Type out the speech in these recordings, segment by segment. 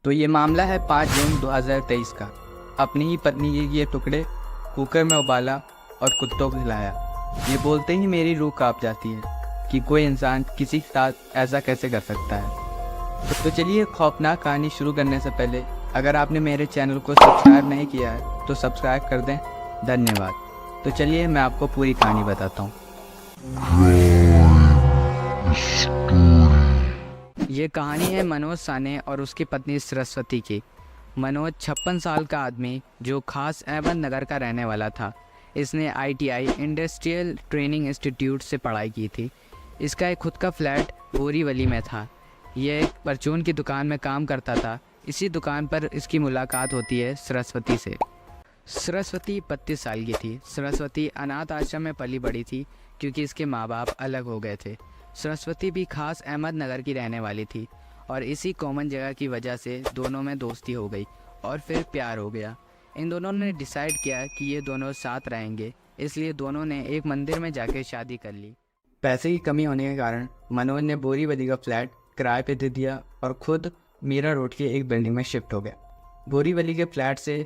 तो ये मामला है 5 जून 2023 का। अपनी ही पत्नी के ये टुकड़े कुकर में उबाला और कुत्तों को खिलाया। ये बोलते ही मेरी रूह कांप जाती है कि कोई इंसान किसी के साथ ऐसा कैसे कर सकता है। तो चलिए खौफनाक कहानी शुरू करने से पहले अगर आपने मेरे चैनल को सब्सक्राइब नहीं किया है तो सब्सक्राइब कर दें। धन्यवाद। तो चलिए मैं आपको पूरी कहानी बताता हूँ। ये कहानी है मनोज साने और उसकी पत्नी सरस्वती की। मनोज 56 साल का आदमी जो खास अहमदनगर का रहने वाला था। इसने ITI इंडस्ट्रियल ट्रेनिंग इंस्टीट्यूट से पढ़ाई की थी। इसका एक खुद का फ्लैट बोरीवली में था। यह एक परचून की दुकान में काम करता था। इसी दुकान पर इसकी मुलाकात होती है सरस्वती से। सरस्वती 32 साल की थी। सरस्वती अनाथ आश्रम में पली बड़ी थी क्योंकि इसके माँ बाप अलग हो गए थे। सरस्वती भी खास अहमदनगर की रहने वाली थी और इसी कॉमन जगह की वजह से दोनों में दोस्ती हो गई और फिर प्यार हो गया। इन दोनों ने डिसाइड किया कि ये दोनों साथ रहेंगे, इसलिए दोनों ने एक मंदिर में जाकर शादी कर ली। पैसे की कमी होने के कारण मनोज ने बोरीवली का फ्लैट किराए पे दे दिया और खुद मीरा रोड की एक बिल्डिंग में शिफ्ट हो गया। बोरीवली के फ्लैट से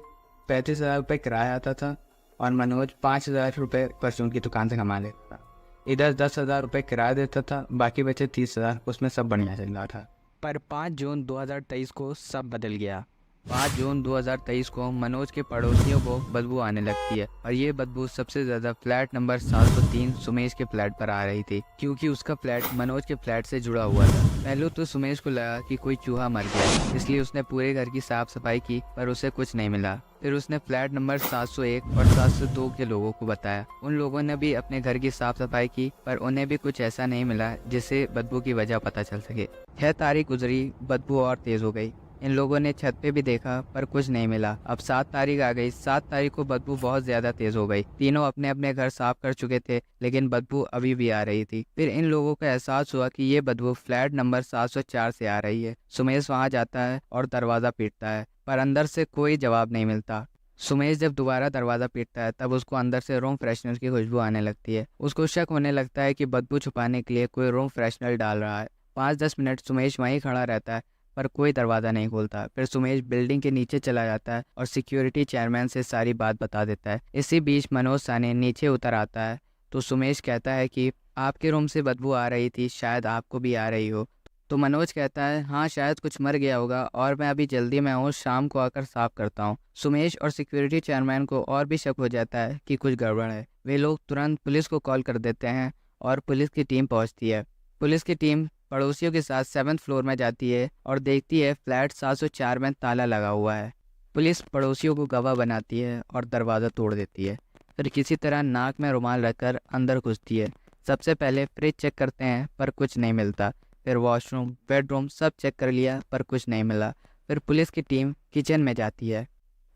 35,000 रुपये किराया आता था और मनोज 5,000 रुपये परचून की दुकान से कमा लेता था। इधर 10,000 रुपये किराया देता था, बाकी बचे 30,000। उसमें सब बढ़िया चल रहा था। पर 5 जून 2023 को सब बदल गया। 5 जून 2023 को मनोज के पड़ोसियों को बदबू आने लगती है और ये बदबू सबसे ज़्यादा फ्लैट नंबर 703 सुमेश के फ्लैट पर आ रही थी क्योंकि उसका फ्लैट मनोज के फ्लैट से जुड़ा हुआ था। पहले तो सुमेश को लगा कि कोई चूहा मर गया, इसलिए उसने पूरे घर की साफ सफाई की पर उसे कुछ नहीं मिला। फिर उसने फ्लैट नंबर 701 और 702 के लोगों को बताया। उन लोगों ने भी अपने घर की साफ सफाई की पर उन्हें भी कुछ ऐसा नहीं मिला जिससे बदबू की वजह पता चल सके। 6 तारीख गुजरी, बदबू और तेज हो गई। इन लोगों ने छत पे भी देखा पर कुछ नहीं मिला। अब 7 तारीख आ गई। 7 तारीख को बदबू बहुत ज्यादा तेज हो गई। तीनों अपने अपने घर साफ कर चुके थे लेकिन बदबू अभी भी आ रही थी। फिर इन लोगों को एहसास हुआ कि ये बदबू फ्लैट नंबर 704 से आ रही है। सुमेश वहां जाता है और दरवाजा पीटता है पर अंदर से कोई जवाब नहीं मिलता। सुमेश जब दोबारा दरवाज़ा पीटता है तब उसको अंदर से रूम फ्रेशनर की खुशबू आने लगती है। उसको शक होने लगता है कि बदबू छुपाने के लिए कोई रूम फ्रेशनर डाल रहा है। 5-10 मिनट सुमेश वहीं खड़ा रहता है पर कोई दरवाज़ा नहीं खोलता। फिर सुमेश बिल्डिंग के नीचे चला जाता है और सिक्योरिटी चेयरमैन से सारी बात बता देता है। इसी बीच मनोज साने नीचे उतर आता है तो सुमेश कहता है कि आपके रूम से बदबू आ रही थी, शायद आपको भी आ रही हो। तो मनोज कहता है हाँ शायद कुछ मर गया होगा और मैं अभी जल्दी में हूँ, शाम को आकर साफ करता हूँ। सुमेश और सिक्योरिटी चेयरमैन को और भी शक हो जाता है कि कुछ गड़बड़ है। वे लोग तुरंत पुलिस को कॉल कर देते हैं और पुलिस की टीम पहुँचती है। पुलिस की टीम पड़ोसियों के साथ 7th फ्लोर में जाती है और देखती है फ्लैट 704 में ताला लगा हुआ है। पुलिस पड़ोसियों को गवाह बनाती है और दरवाज़ा तोड़ देती है। फिर किसी तरह नाक में रुमाल रखकर अंदर घुसती है। सबसे पहले फ्रिज चेक करते हैं पर कुछ नहीं मिलता। फिर वॉशरूम, बेडरूम सब चेक कर लिया पर कुछ नहीं मिला। फिर पुलिस की टीम किचन में जाती है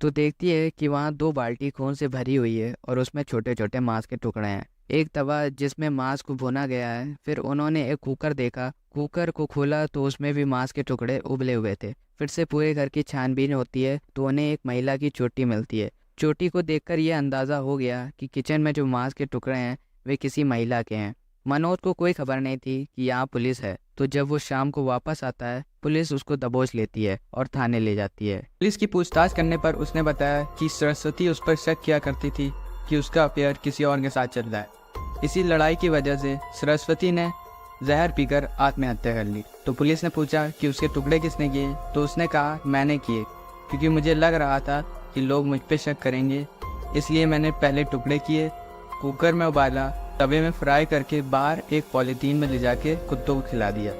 तो देखती है कि वहाँ 2 बाल्टी खून से भरी हुई है और उसमें छोटे छोटे मांस के टुकड़े हैं। एक तवा जिसमें मांस को भुना गया है। फिर उन्होंने एक कुकर देखा। कुकर को खोला तो उसमें भी मांस के टुकड़े उबले हुए थे। फिर से पूरे घर की छानबीन होती है तो उन्हें एक महिला की चोटी मिलती है। चोटी को देखकर यह अंदाज़ा हो गया कि किचन में जो मांस के टुकड़े हैं वे किसी महिला के हैं। मनोज को कोई खबर नहीं थी कि यहाँ पुलिस है, तो जब वो शाम को वापस आता है पुलिस उसको दबोच लेती है और थाने ले जाती है। पुलिस की पूछताछ करने पर उसने बताया कि सरस्वती उस पर शक किया करती थी कि उसका अफेयर किसी और के साथ चल रहा है। इसी लड़ाई की वजह से सरस्वती ने जहर पीकर आत्महत्या कर ली। तो पुलिस ने पूछा कि उसके टुकड़े किसने किए तो उसने कहा मैंने किए, क्योंकि मुझे लग रहा था कि लोग मुझ पर शक करेंगे, इसलिए मैंने पहले टुकड़े किए, कुकर में उबाला, तवे में फ्राई करके बाहर एक पॉलीथीन में ले जाके कुत्तों को खिला दिया।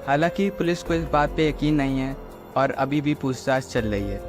हालांकि पुलिस को इस बात पे यकीन नहीं है और अभी भी पूछताछ चल रही है।